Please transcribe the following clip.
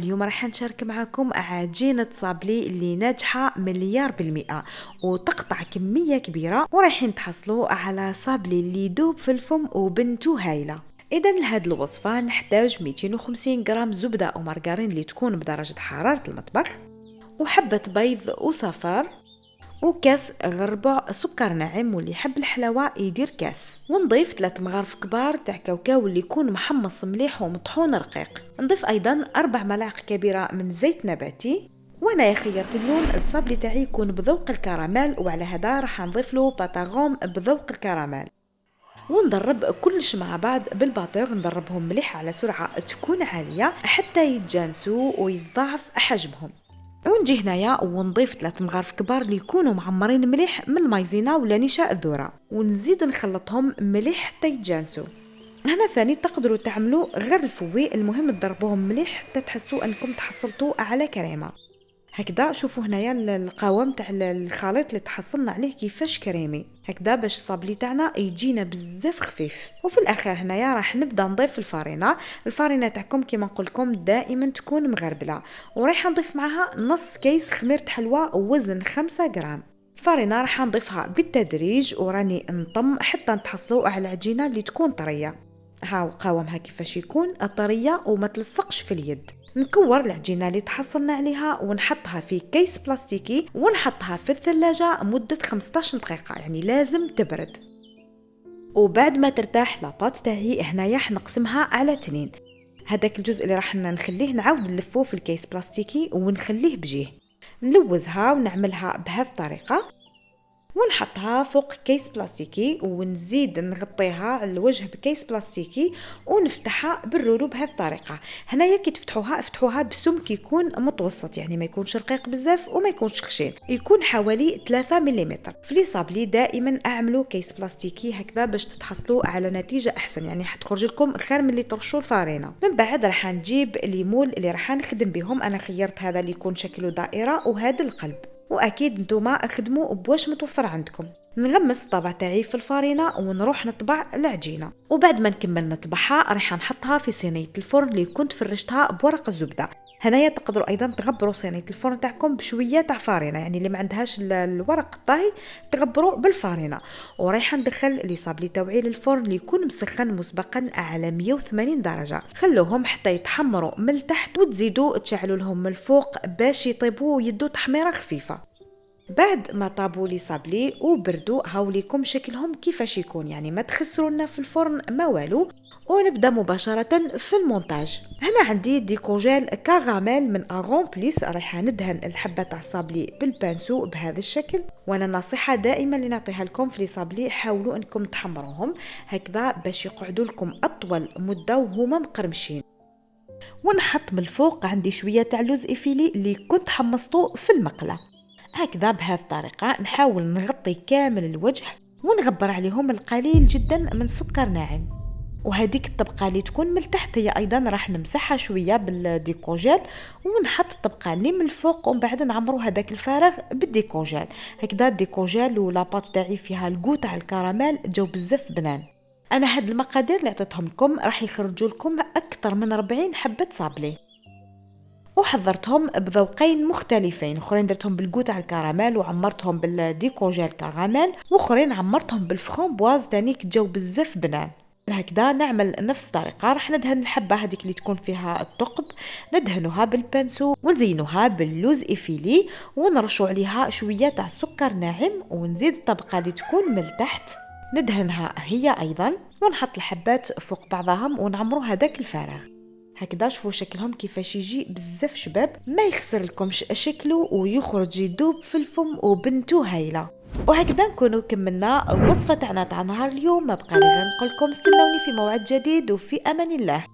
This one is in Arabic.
اليوم راح نشارك معكم عجينة صابلي اللي ناجحة 100% وتقطع كمية كبيرة، ورايحين تحصلوا على صابلي اللي يدوب في الفم وبنته هايلة. إذا لهاد الوصفة نحتاج 250 غرام زبدة أو مارغرين اللي تكون بدرجة حرارة المطبخ، وحبة بيض وصفار، وكاس ربع سكر ناعم، واللي يحب الحلاوه يدير كاس. ونضيف 3 مغارف كبار تاع كاوكاو اللي يكون محمص مليح ومطحون رقيق. نضيف ايضا 4 ملاعق كبيره من زيت نباتي. وانا خيرت اليوم الصابلي تاعي يكون بذوق الكراميل، وعلى هذا راح نضيف له باتاغوم بذوق الكراميل. وندرب كلش مع بعض بالباطور، ندربهم مليح على سرعه تكون عاليه حتى يتجانسوا ويتضاعف حجمهم. ونجي هنايا ونضيف 3 مغارف كبار اللي يكونوا معمرين مليح من المايزينا ولا نشاء الذره، ونزيد نخلطهم مليح حتى يتجانسوا. هنا ثاني تقدروا تعملوا غير الفوي، المهم تضربوهم مليح حتى تحسوا انكم تحصلتوا على كريمه. هكذا شوفوا هنايا القوام تاع الخليط اللي تحصلنا عليه كيفاش كريمي هكذا، باش الصابلي تاعنا يجينا بزاف خفيف. وفي الاخر هنايا راح نبدا نضيف الفارينه تاعكم كيما نقول لكم دائما تكون مغربله، ورايحه نضيف معها نص كيس خميره حلوى وزن 5 غرام. الفارينه راح نضيفها بالتدريج وراني نطم حتى نتحصلوا على العجينه اللي تكون طريه. هاو قوامها كيفاش يكون طريه وما تلصقش في اليد. نكور العجينة اللي تحصلنا عليها ونحطها في كيس بلاستيكي ونحطها في الثلاجة مدة 15 دقيقة، يعني لازم تبرد. وبعد ما ترتاح لاباط تاعي هنايا نقسمها على 2. هذاك الجزء اللي راح نخليه نعاود نلفوه في الكيس بلاستيكي ونخليه بجيه، نلوزها ونعملها بهذه الطريقة ونحطها فوق كيس بلاستيكي، ونزيد نغطيها على الوجه بكيس بلاستيكي ونفتحها بالرولو بهذه الطريقه. هنايا كي افتحوها بسمك يكون متوسط، يعني ما يكونش رقيق بزاف وما يكونش خشين، يكون حوالي 3 ملم. في لي صابلي دائما اعملوا كيس بلاستيكي هكذا باش تتحصلوا على نتيجه احسن، يعني حتخرج لكم خير من اللي ترشوا الفارينه. من بعد راح نجيب الليمون اللي راح نخدم بهم، انا خيرت هذا اللي يكون شكله دائره وهذا القلب، واكيد نتوما خدموا بواش متوفر عندكم. نغمس الطبع تاعي في الفارينه ونروح نطبع العجينه، وبعد ما نكمل نطبعها راح نحطها في صينيه الفرن اللي كنت فرشتها بورق الزبده. هنايا تقدروا ايضا تغبروا صينيه الفرن تاعكم بشويه تاع فارينه، يعني اللي ما عندهاش الورق الطاهي تغبروا بالفارينه. ورايحه ندخل لي صابلي تاوعي للفرن اللي يكون مسخن مسبقا على 180 درجه. خلوهم حتى يتحمروا من التحت وتزيدوا تشعلوا لهم من الفوق باش يطيبوا ويدوا تحميره خفيفه. بعد ما طابوا لي صابلي وبردوا هاوليكم شكلهم كيفاش يكون، يعني ما تخسروا لنا في الفرن ما والو. ونبدا مباشره في المونتاج. هنا عندي ديكوجيل كراميل من اغون بليس، راح ندهن الحبه تاع الصابلي بالبانسو بهذا الشكل. وانا النصيحه دائما اللي نعطيها لكم في لي صابلي حاولوا انكم تحمروهم هكذا باش يقعدوا لكم اطول مده وهما مقرمشين. ونحط من الفوق عندي شويه تاع لوز افيلي اللي كنت حمصته في المقله. هكذا بهذه الطريقة نحاول نغطي كامل الوجه ونغبر عليهم القليل جدا من سكر ناعم. وهذيك الطبقة اللي تكون من تحت هي أيضا راح نمسحها شوية بالديكوجيل، ونحط الطبقة اللي من الفوق، ومن بعد نعمرو هذاك الفارغ بالديكوجيل. هكذا الديكوجيل ولاباط تاعي فيها الكو تاع الكراميل جو بزاف بنان. أنا هاد المقادير اللي عطيتهم لكم راح يخرجوا لكم أكثر من 40 حبة صابلي، وحضرتهم بذوقين مختلفين. اخرين درتهم بالكو تاع الكراميل وعمرتهم بالديكوجيل كراميل، واخرين عمرتهم بالفرامبواز تاني كجو بزاف بنان. هكذا نعمل نفس الطريقه، راح ندهن الحبه هذيك اللي تكون فيها الثقب، ندهنوها بالبانسو ونزينوها باللوز افيلي ونرشوا عليها شويه تاع سكر ناعم، ونزيد الطبقه اللي تكون من تحت ندهنها هي ايضا، ونحط الحبات فوق بعضهم ونعمرو هذاك الفارغ. هكذا شوفوا شكلهم كيفاش يجي بزاف شباب، ما يخسر لكمش شكله ويخرج يدوب في الفم وبنته هايله. وهكذا نكونوا كملنا الوصفه تاعنا تاع نهار اليوم. ما بقى لي غير نقول لكم استنوني في موعد جديد، وفي امان الله.